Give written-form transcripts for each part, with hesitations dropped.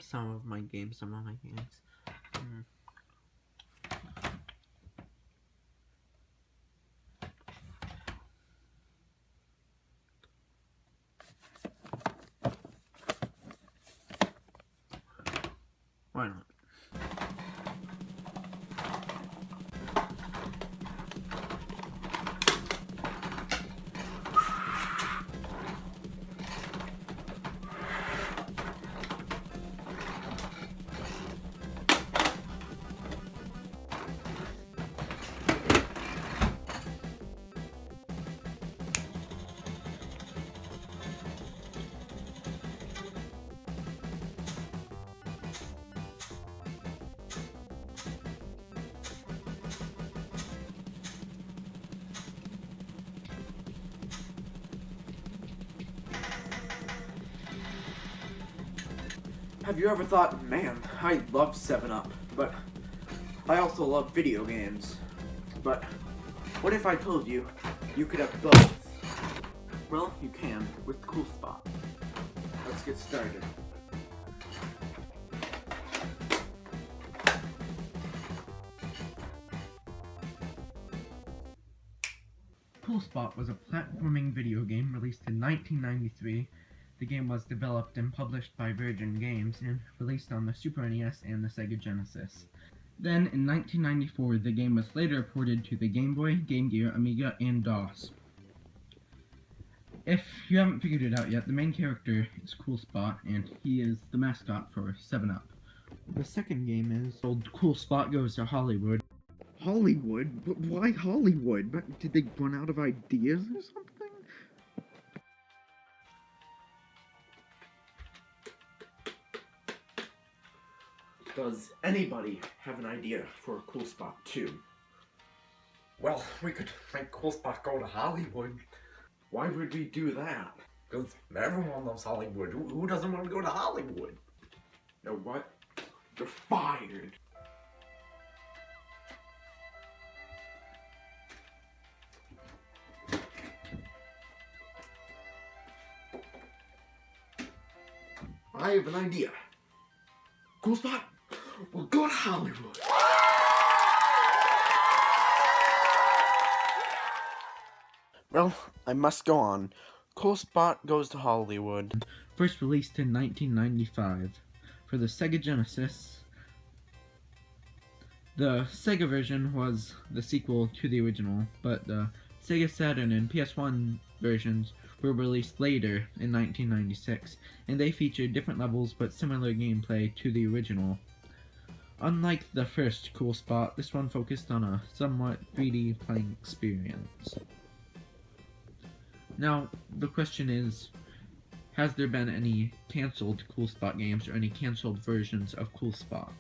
some of my games. Why not? Have you ever thought, man, I love 7-Up, but I also love video games. But what if I told you you could have both? Well, you can with Cool Spot. Let's get started. Cool Spot was a platforming video game released in 1993. The game was developed and published by Virgin Games and released on the Super NES and the Sega Genesis. Then, in 1994, the game was later ported to the Game Boy, Game Gear, Amiga, and DOS. If you haven't figured it out yet, the main character is Cool Spot, and he is the mascot for 7-Up. The second game is called Cool Spot Goes to Hollywood. Hollywood? But why Hollywood? But did they run out of ideas or something? Does anybody have an idea for a Cool Spot 2? Well, we could make Cool Spot go to Hollywood. Why would we do that? Because everyone loves Hollywood. Who doesn't want to go to Hollywood? You know what? You're fired. I have an idea. Cool Spot, we'll go to Hollywood. Well, I must go on. Cool Spot Goes to Hollywood. First released in 1995 for the Sega Genesis. The Sega version was the sequel to the original, but the Sega Saturn and PS1 versions were released later in 1996, and they featured different levels but similar gameplay to the original. Unlike the first Cool Spot, this one focused on a somewhat 3D playing experience. Now, the question is, has there been any cancelled Cool Spot games or any cancelled versions of Cool Spot?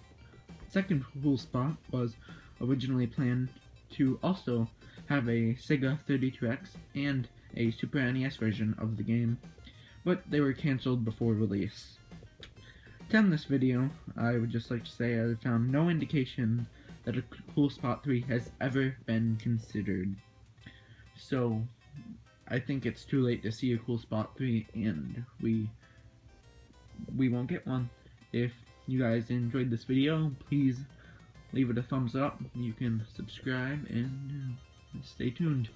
Second Cool Spot was originally planned to also have a Sega 32X and a Super NES version of the game, but they were cancelled before release. To end this video, I would just like to say I found no indication that a Cool Spot 3 has ever been considered. So, I think it's too late to see a Cool Spot 3, and we won't get one. If you guys enjoyed this video, please leave it a thumbs up. You can subscribe and stay tuned.